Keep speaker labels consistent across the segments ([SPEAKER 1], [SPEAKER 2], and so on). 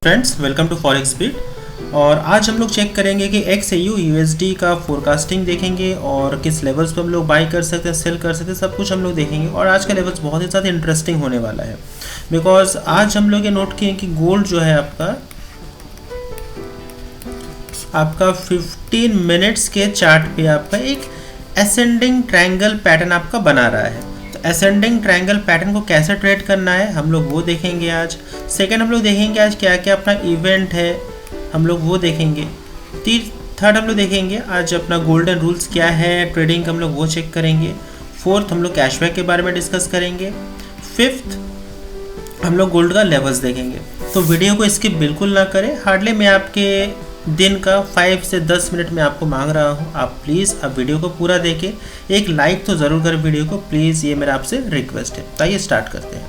[SPEAKER 1] Friends, welcome to forex beat. और आज हम लोग चेक करेंगे कि XAU USD का फोरकास्टिंग देखेंगे और किस लेवल्स पे हम लोग बाई कर सकते हैं, सेल कर सकते हैं, सब कुछ हम लोग देखेंगे। और आज का लेवल्स बहुत ही ज़्यादा इंटरेस्टिंग होने वाला है, बिकॉज आज हम लोग ये नोट किए कि गोल्ड जो है आपका 15 मिनट्स के चार्ट पे आपका एक असेंडिंग ट्रायंगल पैटर्न आपका बना रहा है। तो असेंडिंग ट्रायंगल पैटर्न को कैसे ट्रेड करना है हम लोग वो देखेंगे आज। सेकंड हम लोग देखेंगे आज क्या क्या अपना इवेंट है, हम लोग वो देखेंगे। थर्ड हम लोग देखेंगे आज अपना गोल्डन रूल्स क्या है ट्रेडिंग का, हम लोग वो चेक करेंगे। फोर्थ हम लोग कैशबैक के बारे में डिस्कस करेंगे। फिफ्थ हम लोग गोल्ड का लेवल्स देखेंगे। तो वीडियो को स्किप बिल्कुल ना करें। हार्डली मैं आपके दिन का 5 से 10 मिनट में आपको मांग रहा हूँ, आप प्लीज़ अब वीडियो को पूरा देखें, एक लाइक तो ज़रूर करें वीडियो को प्लीज़, ये मेरा आपसे रिक्वेस्ट है। तो आइए स्टार्ट करते हैं।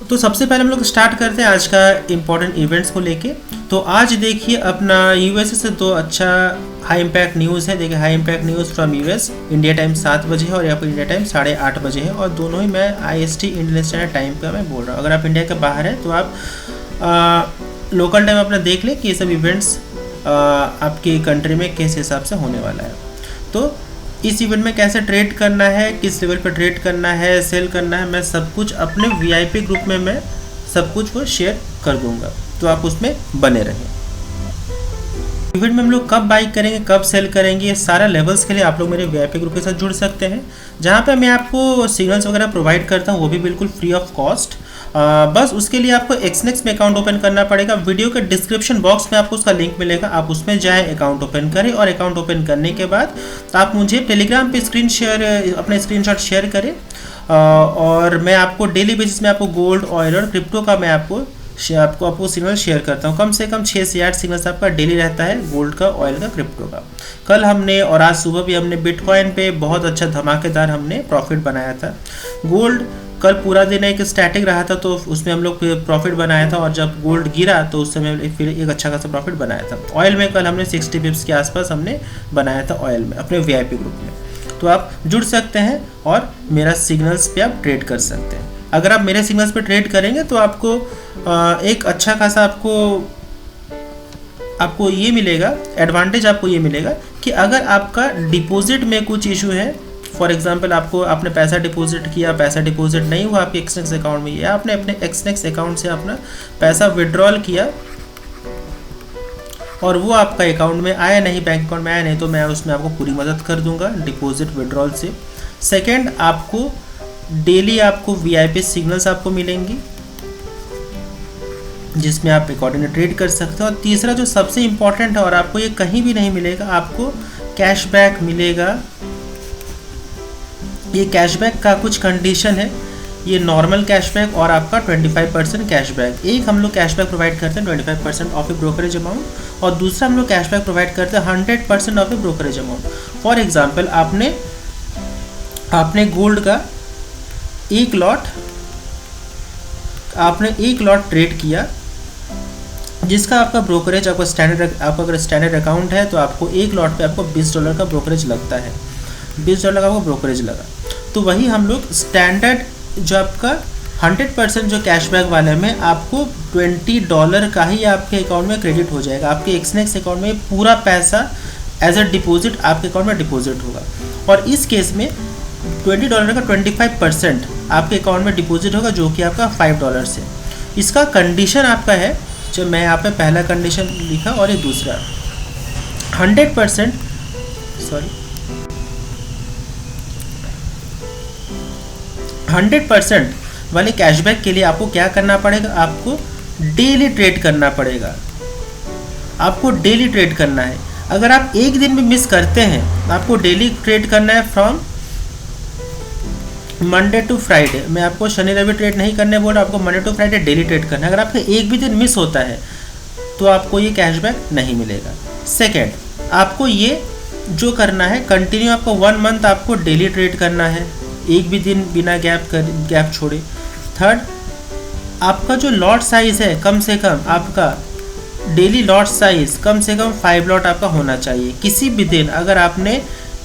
[SPEAKER 1] तो सबसे पहले हम लोग स्टार्ट करते हैं आज का इम्पोर्टेंट इवेंट्स को लेके। तो आज देखिए अपना यूएसए से दो अच्छा हाई इम्पैक्ट न्यूज़ है। देखिए high impact news from US, India time 7 बजे है और यहाँ पर इंडिया टाइम 8:30 बजे है, और दोनों ही मैं IST इंडियन स्टैंडर्ड टाइम का मैं बोल रहा हूँ। अगर आप इंडिया के बाहर हैं तो आप लोकल टाइम अपना देख लें कि ये सब इवेंट्स आपकी कंट्री में किस हिसाब से होने वाला है। तो इस इवेंट में कैसे ट्रेड करना है, किस लेवल पर ट्रेड करना है, सेल करना है, मैं सब कुछ अपने VIP ग्रुप में मैं सब कुछ वो शेयर कर दूंगा, तो आप उसमें बने रहें। इवेंट में हम लोग कब बाई करेंगे, कब सेल करेंगे, ये सारा लेवल्स के लिए आप लोग मेरे VIP ग्रुप के साथ जुड़ सकते हैं, जहाँ पे मैं आपको सिग्नल्स वगैरह प्रोवाइड करता हूँ, वो भी बिल्कुल फ्री ऑफ कॉस्ट। बस उसके लिए आपको XNEX में अकाउंट ओपन करना पड़ेगा। वीडियो के डिस्क्रिप्शन बॉक्स में आपको उसका लिंक मिलेगा, आप उसमें जाएं, अकाउंट ओपन करें, और अकाउंट ओपन करने के बाद आप मुझे टेलीग्राम पे अपना स्क्रीनशॉट शेयर करें, और मैं आपको डेली बेसिस में आपको गोल्ड, ऑयल और क्रिप्टो का मैं आपको सिग्नल शेयर करता हूँ। कम से कम 6 से 8 सिग्नल्स आपका डेली रहता है, गोल्ड का, ऑयल का, क्रिप्टो का। कल हमने और आज सुबह भी हमने बिटकॉइन पे बहुत अच्छा धमाकेदार हमने प्रॉफिट बनाया था। गोल्ड कल पूरा दिन एक स्टैटिक रहा था, तो उसमें हम लोग प्रॉफिट बनाया था, और जब गोल्ड गिरा तो उस समय फिर एक अच्छा खासा प्रॉफिट बनाया था। ऑयल में कल हमने 60 बिप्स के आसपास हमने बनाया था ऑयल में अपने VIP ग्रुप में। तो आप जुड़ सकते हैं और मेरा सिग्नल्स पे आप ट्रेड कर सकते हैं। अगर आप मेरे सिग्नल्स पे ट्रेड करेंगे तो आपको एक अच्छा खासा आपको ये मिलेगा, एडवांटेज आपको ये मिलेगा कि अगर आपका डिपॉजिट में कुछ इशू है, फॉर एग्जांपल आपने पैसा डिपॉजिट किया, पैसा डिपॉजिट नहीं हुआ आपके XNEX अकाउंट में, या आपने अपने XNEX अकाउंट से अपना पैसा विड्रॉल किया और वो आपका अकाउंट में आया नहीं, बैंक अकाउंट में आया नहीं, तो मैं उसमें आपको पूरी मदद कर दूंगा डिपॉजिट विड्रॉल से। सेकेंड, आपको डेली आपको VIP सिग्नल्स आपको मिलेंगी जिसमें आप अकॉर्डिंग ट्रेड कर सकते हो। और तीसरा जो सबसे इम्पॉर्टेंट है और आपको ये कहीं भी नहीं मिलेगा, आपको कैशबैक मिलेगा। ये कैशबैक का कुछ कंडीशन है, ये नॉर्मल कैशबैक और आपका 25% कैशबैक। एक हम लोग कैशबैक प्रोवाइड करते हैं 25% ऑफ ए ब्रोकरेज अमाउंट, और दूसरा हम लोग कैशबैक प्रोवाइड करते हैं 100% of A brokerage amount. For example आपने गोल्ड का एक लॉट ट्रेड किया, जिसका आपका ब्रोकरेज आपका अगर स्टैंडर्ड अकाउंट है तो आपको एक लॉट पे आपको $20 का ब्रोकरेज लगता है, $20 का आपको ब्रोकरेज लगा। तो वही हम लोग स्टैंडर्ड जो आपका 100% जो कैशबैक वाले में आपको $20 का ही आपके अकाउंट में क्रेडिट हो जाएगा। आपके XNEX अकाउंट में पूरा पैसा एज अ डिपॉजिट आपके अकाउंट में डिपॉजिट होगा, और इस केस में $20 का 25% आपके अकाउंट में डिपॉजिट होगा, जो कि आपका $5 है। इसका कंडीशन आपका है, जो मैं यहाँ पे पहला कंडीशन लिखा और ये दूसरा 100% वाले कैशबैक के लिए आपको क्या करना पड़ेगा, आपको डेली ट्रेड करना पड़ेगा। आपको डेली ट्रेड करना है। अगर आप एक दिन भी मिस करते हैं, आपको डेली ट्रेड करना है फ्रॉम मंडे टू फ्राइडे। मैं आपको शनि रवि ट्रेड नहीं करने बोल रहा, आपको Monday to Friday daily trade करना है। अगर आपका एक भी दिन मिस होता है तो आपको ये कैशबैक नहीं मिलेगा। सेकेंड, आपको ये जो करना है कंटिन्यू, आपको 1 मंथ आपको डेली ट्रेड करना है, एक भी दिन बिना गैप छोड़े। थर्ड, आपका जो लॉट साइज़ है, कम से कम आपका डेली लॉट साइज़ कम से कम 5 लॉट आपका होना चाहिए। किसी भी दिन अगर आपने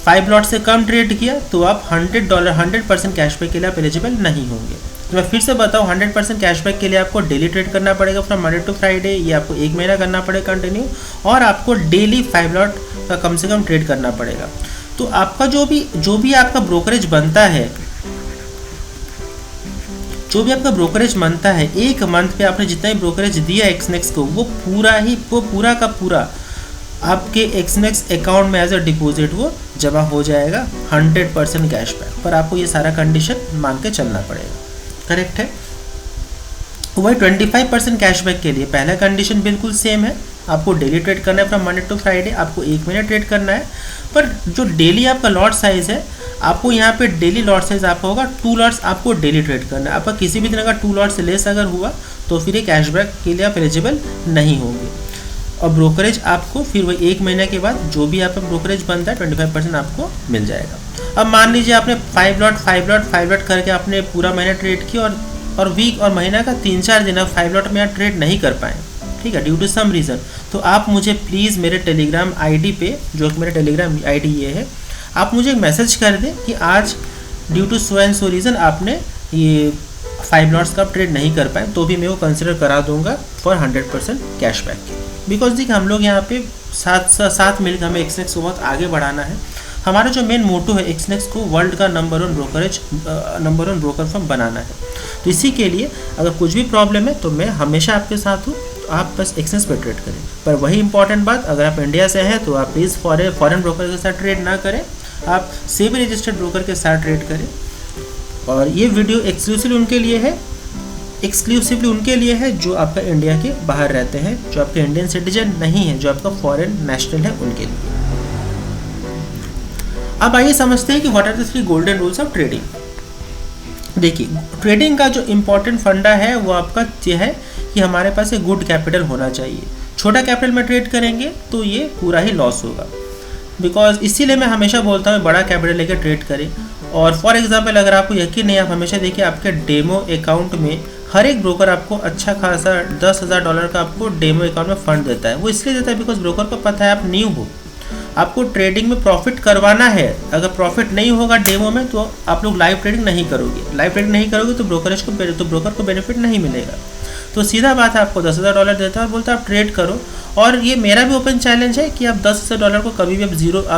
[SPEAKER 1] 5 लॉट से कम ट्रेड किया तो आप $100 100% कैशबैक के लिए आप एलिजिबल नहीं होंगे। तो मैं फिर से बताऊँ, 100% कैशबैक के लिए आपको डेली ट्रेड करना पड़ेगा फ्रॉम मंडे टू फ्राइडे, ये आपको 1 महीना करना पड़ेगा कंटिन्यू, और आपको डेली 5 लॉट का कम से कम ट्रेड करना पड़ेगा। तो आपका जो भी आपका ब्रोकरेज बनता है, जो भी आपका ब्रोकरेज बनता है, एक मंथ पे आपने जितना ही ब्रोकरेज दिया एक्सनेक्स को, वो पूरा का पूरा आपके एक्सनेक्स अकाउंट में एज अ डिपॉजिट वो जमा हो जाएगा 100% कैशबैक। पर आपको ये सारा कंडीशन मान के चलना पड़ेगा, करेक्ट है। वही 25% कैशबैक के लिए पहला कंडीशन बिल्कुल सेम है, आपको डेली ट्रेड करना है फ्रॉम मंडे टू फ्राइडे, आपको 1 महीना ट्रेड करना है। पर जो डेली आपका लॉट साइज है, आपको यहाँ पे डेली लॉट साइज आपका होगा 2 लॉट्स, आपको डेली ट्रेड करना है। आपका किसी भी तरह का 2 लॉट से लेस अगर हुआ तो फिर ये कैशबैक के लिए आप एलिजिबल नहीं होंगे। और ब्रोकरेज आपको फिर वही 1 महीने के बाद जो भी आपका ब्रोकरेज बनता है 25% आपको मिल जाएगा। अब मान लीजिए आपने 5 लॉट करके आपने पूरा महीना ट्रेड किया और वीक और महीना का 3-4 दिन आप 5 लॉट में आप ट्रेड नहीं कर पाए, ठीक है, ड्यू टू सम रीज़न, तो आप मुझे प्लीज़ मेरे टेलीग्राम आईडी पे, जो कि मेरा टेलीग्राम आईडी ये है, आप मुझे एक मैसेज कर दें कि आज due to so and so reason आपने ये 5 लॉट्स का ट्रेड नहीं कर पाए, तो भी मैं वो कंसिडर करा दूंगा फॉर 100% कैशबैक के। बिकॉज देखिए हम लोग यहाँ पे साथ मिलकर हमें एक्सनेक्स को बहुत आगे बढ़ाना है। हमारा जो मेन मोटो है एक्सनेक्स को वर्ल्ड का नंबर 1 ब्रोकर फर्म बनाना है। तो इसी के लिए अगर कुछ भी प्रॉब्लम है तो मैं हमेशा आपके साथ हूँ, तो आप बस एक्सनेक्स पर ट्रेड करें। पर वही इंपॉर्टेंट बात, अगर आप इंडिया से हैं तो आप प्लीज़ फॉरेन ब्रोकर के साथ ट्रेड ना करें, आप सेबी रजिस्टर्ड ब्रोकर के साथ ट्रेड करें। और ये वीडियो एक्सक्लूसिवली उनके लिए है जो आपका इंडिया के बाहर रहते हैं, जो आपके इंडियन सिटीजन नहीं है, जो आपका फॉरेन नेशनल है, उनके लिए। अब आइए समझते हैं कि what are the 3 golden rules of trading. देखिए, ट्रेडिंग का जो इम्पोर्टेंट फंडा है वो आपका यह है कि हमारे पास एक गुड कैपिटल होना चाहिए। छोटा कैपिटल में ट्रेड करेंगे तो ये पूरा ही लॉस होगा। बिकॉज इसीलिए मैं हमेशा बोलता हूँ बड़ा कैपिटल लेकर ट्रेड करें। और फॉर एग्जांपल अगर आपको यकीन नहीं, आप हमेशा देखिए आपके डेमो अकाउंट में हर एक ब्रोकर आपको अच्छा खासा $10,000 का आपको डेमो अकाउंट में फंड देता है। वो इसलिए देता है बिकॉज ब्रोकर को पता है आप न्यू हो, आपको ट्रेडिंग में प्रॉफिट करवाना है। अगर प्रॉफिट नहीं होगा डेमो में तो आप लोग लाइव ट्रेडिंग नहीं करोगे तो ब्रोकर को बेनिफिट नहीं मिलेगा। तो सीधा बात है, आपको $10,000 देता है और बोलता है आप ट्रेड करो। और ये मेरा भी ओपन चैलेंज है कि आप $10,000 को कभी भी आप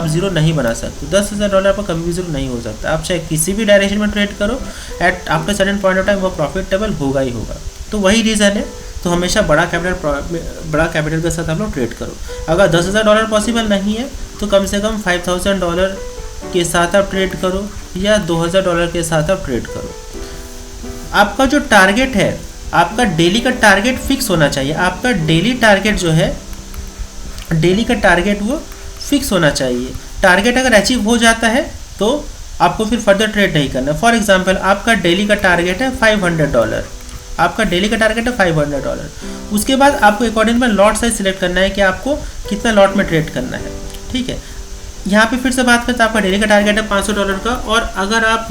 [SPEAKER 1] जीरो नहीं बना सकते। $10,000 पर कभी भी जीरो नहीं हो सकता। आप चाहे किसी भी डायरेक्शन में ट्रेड करो, at after certain point of time वो प्रॉफिटेबल होगा ही होगा। तो वही रीज़न है, तो हमेशा बड़ा कैपिटल के साथ आप लोग ट्रेड करो। अगर $10,000 पॉसिबल नहीं है तो कम से कम $5,000 के साथ आप ट्रेड करो या $2,000 के साथ आप ट्रेड करो। आपका जो टारगेट है, आपका डेली का टारगेट फिक्स होना चाहिए। आपका डेली टारगेट जो है, डेली का टारगेट वो फिक्स होना चाहिए। टारगेट अगर अचीव हो जाता है तो आपको फिर फर्दर ट्रेड नहीं करना। फॉर एग्जांपल आपका डेली का टारगेट है $500, आपका डेली का टारगेट है $500। उसके बाद आपको अकॉर्डिंग में लॉट साइज सिलेक्ट करना है कि आपको कितना लॉट में ट्रेड करना है, ठीक है। यहाँ पे फिर से बात करते हैं, आपका डेली का टारगेट है $500 का। और अगर आप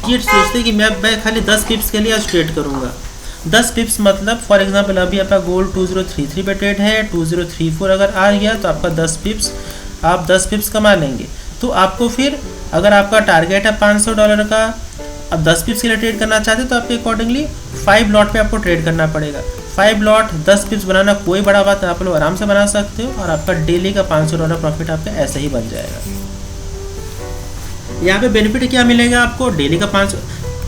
[SPEAKER 1] ये सोचते हैं कि मैं खाली 10 पिप्स के लिए आज ट्रेड करूँगा, 10 पिप्स मतलब फॉर एग्जांपल अभी आपका गोल्ड 2033 पे ट्रेड है, 2034 अगर आ गया तो आपका 10 पिप्स, आप 10 पिप्स कमा लेंगे। तो आपको फिर अगर आपका टारगेट है $500 का, अब 10 पिप्स के लिए ट्रेड करना चाहते हैं तो आपके अकॉर्डिंगली 5 लॉट पे आपको ट्रेड करना पड़ेगा। 5 लॉट 10 पिप्स बनाना कोई बड़ा बात है, आप लोग आराम से बना सकते हो और आपका डेली का $500 प्रॉफिट आपका ऐसे ही बन जाएगा। यहाँ पे बेनिफिट क्या मिलेगा आपको, डेली का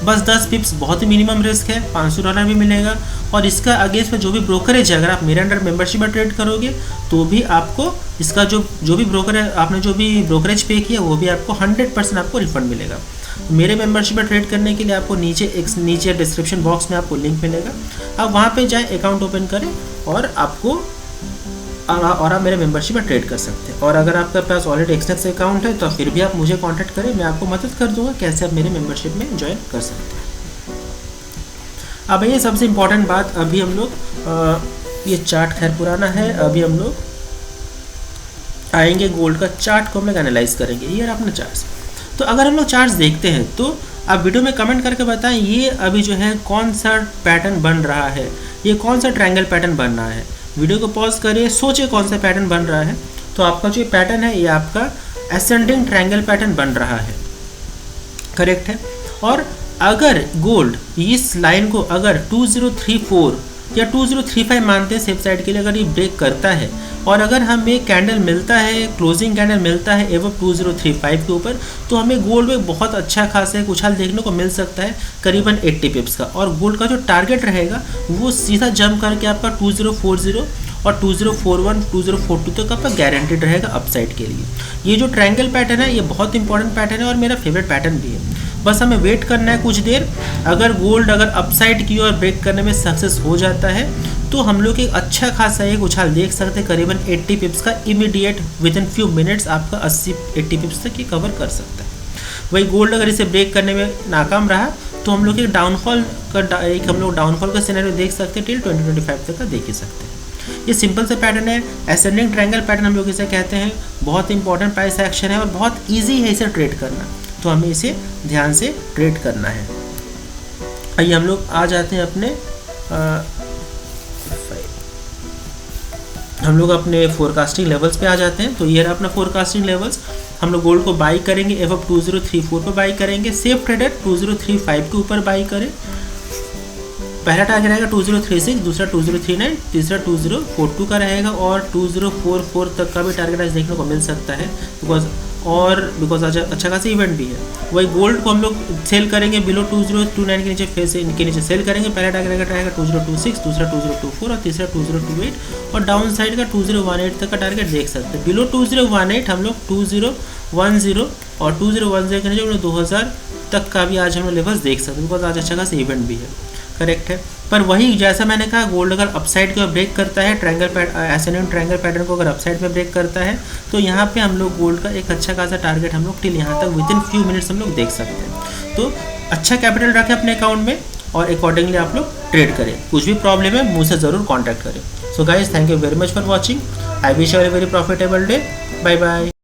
[SPEAKER 1] बस 10 पिप्स बहुत ही मिनिमम रिस्क है, $500 भी मिलेगा। और इसका अगेंस्ट में जो भी ब्रोकरेज है, अगर आप मेरे अंडर मेंबरशिप में ट्रेड करोगे तो भी आपको इसका जो भी ब्रोकर है, आपने जो भी ब्रोकरेज पे किया वो भी आपको 100% आपको रिफंड मिलेगा। मेरे मेंबरशिप में ट्रेड करने के लिए आपको नीचे डिस्क्रिप्शन बॉक्स में आपको लिंक मिलेगा, आप वहाँ पे जाएँ, अकाउंट ओपन करें और आप मेरे मेंबरशिप में ट्रेड कर सकते हैं। और अगर आपके पास ऑलरेडी एक्सनेक्स अकाउंट है तो फिर भी आप मुझे कांटेक्ट करें, मैं आपको मदद कर दूंगा कैसे आप मेरे मेंबरशिप में ज्वाइन कर सकते हैं। अब ये सबसे इम्पोर्टेंट बात, अभी हम लोग ये चार्ट खैर पुराना है, अभी हम लोग आएंगे गोल्ड का चार्ट को हम लोग एनालाइज करेंगे। ये अपना चार्ट, तो अगर हम लोग चार्ट्स देखते हैं तो आप वीडियो में कमेंट करके बताएं ये अभी जो है कौन सा पैटर्न बन रहा है, ये कौन सा ट्रायंगल पैटर्न बन रहा है। वीडियो को पॉज करिए, सोचिए कौन सा पैटर्न बन रहा है। तो आपका जो पैटर्न है ये आपका असेंडिंग ट्रायंगल पैटर्न बन रहा है, करेक्ट है। और अगर गोल्ड इस लाइन को अगर 2034 या 2035 मानते हैं सेफ साइड के लिए, अगर ये ब्रेक करता है और अगर हमें कैंडल मिलता है, क्लोजिंग कैंडल मिलता है एवं 2035 के ऊपर, तो हमें गोल्ड में बहुत अच्छा खासा एक उछाल देखने को मिल सकता है, करीबन 80 पिप्स का। और गोल्ड का जो टारगेट रहेगा वो सीधा जंप करके आपका 2040 और 2041 2042 तक आपका गारंटेड रहेगा अपसाइड के लिए। ये जो ट्रायंगल पैटर्न है ये बहुत इंपॉर्टेंट पैटर्न है और मेरा फेवरेट पैटर्न भी है। बस हमें वेट करना है कुछ देर। अगर गोल्ड अगर अपसाइड की ओर ब्रेक करने में सक्सेस हो जाता है तो हम लोग एक अच्छा खासा एक उछाल देख सकते हैं, करीबन 80 पिप्स का immediate with in few minutes आपका 80 पिप्स तक ये कवर कर सकता है। वही गोल्ड अगर इसे ब्रेक करने में नाकाम रहा तो हम लोग एक डाउनफॉल का सिनेरियो देख सकते हैं, टिल 2025 तक का देख ही सकते हैं। ये सिंपल सा पैटर्न है, असेंडिंग ट्रायंगल पैटर्न हम लोग इसे कहते हैं। बहुत इंपॉर्टेंट प्राइस एक्शन है और बहुत ईजी है इसे ट्रेड करना, तो हमें इसे ध्यान से ट्रेड करना है। आइए हम लोग आ जाते हैं अपने फोरकास्टिंग लेवल्स पे आ जाते हैं। तो ये रहा अपना फोरकास्टिंग लेवल्स। हम लोग गोल्ड को बाई करेंगे एवं 2034 पर बाई करेंगे। सेफ ट्रेडर 2035 के ऊपर बाई करें। पहला टारगेट रहेगा 2036, दूसरा 2039, तीसरा 2042 का रहेगा और 2044 तक का भी टारगेट आज देखने को मिल सकता है, बिकॉज आज अच्छा खासा इवेंट भी है। वही गोल्ड को हम लोग सेल करेंगे बिलो 2029 के नीचे, फेस इनके नीचे सेल करेंगे। पहला टारगेट रहेगा 2026, दूसरा 2024 और तीसरा 2028 और डाउन साइड का 2018 तक का टारगेट देख सकते हैं। बिलो 2018 हम लोग 2010 और 2010 के नीचे 2000 तक का भी आज हम लोग लेवल्स देख सकते हैं, बिकॉज आज अच्छा खासा इवेंट भी है, करेक्ट है। पर वही जैसा मैंने कहा, गोल्ड अगर अपसाइड को ब्रेक करता है, असेंडिंग ट्रायंगल पैटर्न को अगर अपसाइड में ब्रेक करता है तो यहाँ पे हम लोग गोल्ड का एक अच्छा खासा टारगेट हम लोग टिल यहाँ तक विद इन फ्यू मिनट्स हम लोग देख सकते हैं। तो अच्छा कैपिटल रखें अपने अकाउंट में और अकॉर्डिंगली आप लोग ट्रेड करें। कुछ भी प्रॉब्लम है मुझसे ज़रूर कॉन्टैक्ट करें। So guys, thank you very much for watching. I wish you a very profitable day. Bye bye.